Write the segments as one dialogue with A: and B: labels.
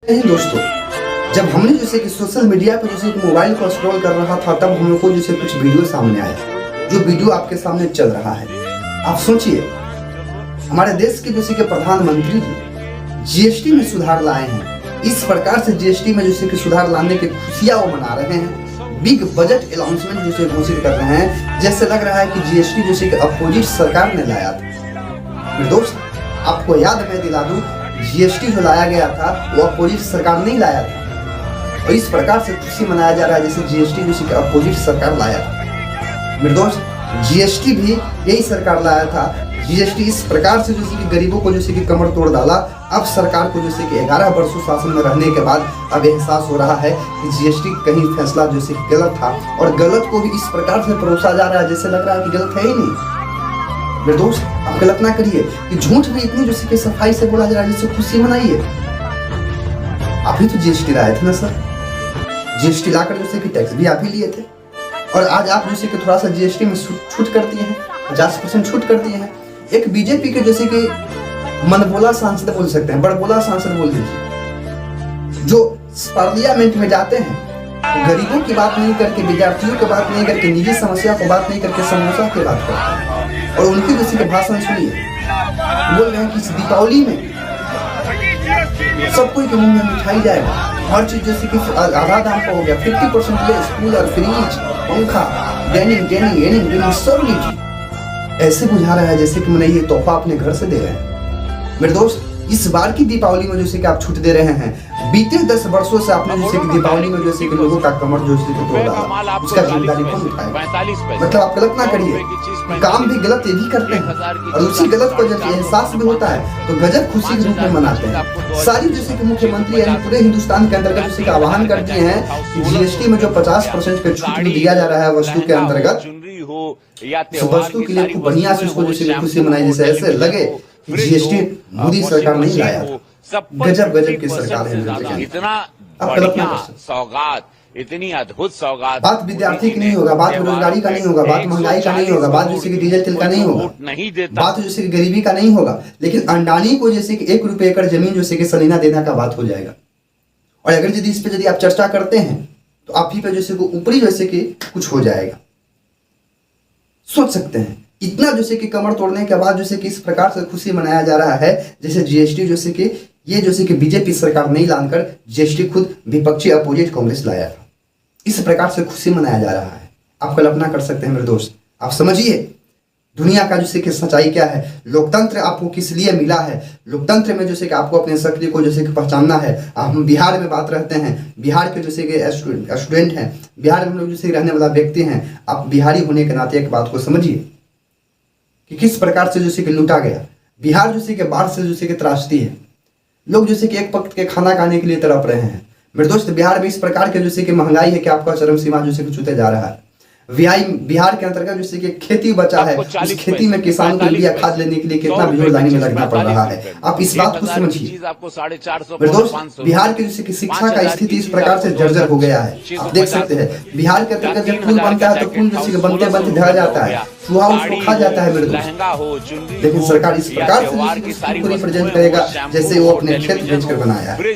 A: नहीं दोस्तों, जब हमने जैसे कि सोशल मीडिया पर जैसे कि मोबाइल को स्क्रॉल कर रहा था, तब हम लोग को जैसे कुछ वीडियो सामने आया, जो वीडियो आपके सामने चल रहा है। आप सोचिए, हमारे देश के जैसे कि प्रधानमंत्री जी जीएसटी में सुधार लाए हैं। इस प्रकार से जीएसटी में जैसे कि सुधार लाने की खुशियां वो मना रहे हैं। बिग बजट अनाउंसमेंट जैसे घोषित कर रहे हैं, जैसे लग रहा है कि जीएसटी जैसे कि अपोजिट सरकार ने लाया था। दोस्त, आपको याद मैं दिला दूं, जीएसटी जो लाया गया था वो अपोजिट सरकार नहीं लाया था, और इस प्रकार से खुशी मनाया जा रहा है जैसे जीएसटी जैसे कि अपोजिट सरकार लाया था। मेरे दोस्त, जीएसटी भी यही सरकार लाया था। जीएसटी इस प्रकार से जैसे कि गरीबों को जैसे कि कमर तोड़ डाला। अब सरकार को जैसे कि 11 वर्षों शासन में रहने के बाद अब एहसास हो रहा है कि जीएसटी कहीं फैसला जैसे कि गलत था, और गलत को भी इस प्रकार से परोसा जा रहा है जैसे लग रहा है कि गलत है ही नहीं। मेरे दोस्त, आप गलत ना करिए कि झूठ भी इतनी जैसे कि सफाई से बोला जा रहा है जिससे खुशी मनाइए। आप ही तो जीएसटी लाए थे ना सर, जीएसटी लाकर जैसे कि टैक्स भी आप ही लिए थे, और आज आप जैसे कि थोड़ा सा जीएसटी में छूट कर दिए हैं, 50% छूट कर दिए हैं। एक बीजेपी के जैसे कि मनबोला सांसद बोल सकते हैं, बड़बोला सांसद बोल दीजिए, जो पार्लियामेंट में जाते हैं गरीबों की बात नहीं करके, विद्यार्थियों की बात नहीं करके, निजी समस्या को बात नहीं करके समोसा की बात करते हैं। और उनके जैसे के भाषण सुनिए, बोल रहे हैं कि इस दीपावली में सब कोई के मुंह में मिठाई जाएगा, हर चीज जैसे कि आधा दाम का हो गया, 50% लेस, कूलर, फ्रिज, पंखा, डेनिंग सब लीजिए। ऐसे बुझा रहा है जैसे कि मैंने ये तोहफा अपने घर से दे रहे हैं। मेरे दोस्त, इस बार की दीपावली में जैसे कि आप छूट दे रहे हैं, बीते 10 वर्षों से आपने जैसे कि दीपावली में जैसे कि लोगों का कमर जो से तोड़ डाला, उसका जिम्मेदारी कौन उठाएगा? मतलब आप गलत ना करिए, काम भी गलत ये भी करते हैं, और उसी गलत को जब एहसास भी होता है तो गजब खुशी के रूप में मनाते हैं। सारी जैसे कि मुख्यमंत्री यानी पूरे हिंदुस्तान के अंतर्गत जैसे कि आह्वान करती हैं कि जीएसटी में जो 50% पे छूट दिया जा रहा है वस्तु के अंतर्गत, वस्तु के लिए खूब बढ़िया से उसको जैसे खुशी मनाई, जैसे ऐसे लगे जीएसटी मोदी सरकार नहीं लाया था। गजब की सरकार है।
B: इतना सौगात, इतनी अद्भुत सौगात।
A: बात विद्यार्थी की नहीं होगा, बात बेरोजगारी का नहीं होगा, बात महंगाई का नहीं होगा, बात जैसे कि डीजल तेल का नहीं होगा,
B: नहीं देता,
A: बात जैसे कि गरीबी का नहीं होगा, लेकिन अंडानी को जैसे कि 1 रुपए एकड़ जमीन जैसे कि सलीना देना का बात हो जाएगा। और अगर यदि इस पे यदि आप चर्चा करते हैं तो आप ही पे जैसे कि ऊपरी जैसे कि कुछ हो जाएगा। सोच सकते हैं, इतना जैसे कि कमर तोड़ने के बाद जैसे कि इस प्रकार से खुशी मनाया जा रहा है जैसे जीएसटी जैसे कि ये जैसे कि बीजेपी सरकार नहीं लाकर जीएसटी खुद विपक्षी अपोजिट कांग्रेस लाया था। इस प्रकार से खुशी मनाया जा रहा है। आप कल्पना कर सकते हैं मेरे दोस्त, आप समझिए दुनिया का जैसे कि सच्चाई क्या है। लोकतंत्र आपको किस लिए मिला है? लोकतंत्र में जैसे कि आपको अपने शक्ति को जैसे कि पहचानना है। हम बिहार में बात रहते हैं, बिहार के जैसे कि स्टूडेंट हैं, बिहार में लोग जैसे रहने वाला व्यक्ति हैं। आप बिहारी होने के नाते एक बात को समझिए कि किस प्रकार से जैसे कि लूटा गया। बिहार जैसे कि बाढ़ से जैसे कि त्रासदी है, लोग जैसे कि एक वक्त के खाना खाने के लिए तड़प रहे हैं। मेरे दोस्त, बिहार में इस प्रकार के जैसे कि महंगाई है कि आपका चरम सीमा जैसे कि छूते जा रहा है। बिहार के अंतर्गत जैसे कि खेती बचा है, उस खेती में किसानों को यूरिया खाद लेने के लिए कितना भीड़ लाइन में लगना पड़ रहा है। आप इस बात को समझिए। मेरे दोस्त, बिहार के जैसे कि शिक्षा का स्थिति इस प्रकार से जर्जर हो गया है। आप देख सकते हैं बिहार के अंतर्गत जब पुल बनता है तो पुल जैसे कि बनते बनते ढह जाता है, चूहा उसको खा जाता है। मेरे दोस्त, लेकिन सरकार इस प्रकार से रिप्रेजेंट करेगा जैसे वो अपने खेत बेचकर बनाया है।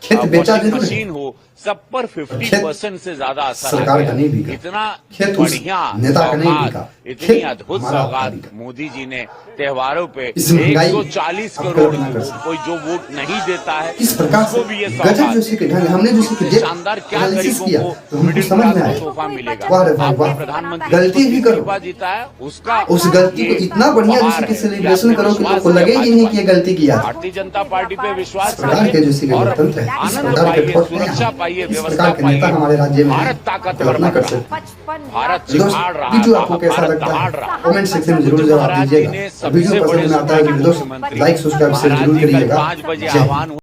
A: खेत बेचा जरूर है,
B: सब पर 50% से ज्यादा
A: सरकार का नहीं बिका,
B: इतना
A: खेत
B: बढ़िया
A: नेता का नहीं बिका,
B: इतनी अद्भुत सौगात मोदी जी ने त्योहारों पे
A: 140
B: करोड़ कोई जो वोट नहीं देता है
A: इस प्रकार से गजब जैसे कि ढंग हमने जैसे कि
B: शानदार क्या
A: एनालिसिस किया तो हमको
B: मिडिल
A: समझ में
B: क्लास को तोहफा
A: आया।
B: मिलेगा।
A: वाह रे वाह वाह,
B: प्रधानमंत्री
A: गलती भी करो,
B: तोहफा जीता है उसका,
A: उस गलती को इतना बढ़िया जैसे कि सेलिब्रेशन करो कि लोग को लगे ही नहीं कि ये गलती किया।
B: भारतीय जनता पार्टी पे विश्वास
A: इस प्रकार के जैसे कि लोकतंत्र है, इस प्रकार के ठोस
B: सुरक्षा पाइए,
A: इस
B: व्यवस्था
A: प्रकार के नेता हमारे राज्य में
B: भारत ताकतवर
A: कल्पना कर
B: बन
A: सकते
B: रहा
A: हैं।
B: है, भारत
A: दोस्त,
B: चिहाड़ रहा
A: वीडियो
B: है,
A: आपको कैसा
B: भारत
A: लगता
B: दहाड़
A: है
B: रहा है।
A: कमेंट सेक्शन में जरूर जवाब दीजिएगा। वीडियो पसंद में आता है तो दोस्त लाइक सब्सक्राइब जरूर करिएगा।
B: 5 बजे
A: जय हिंद।
B: आह्वान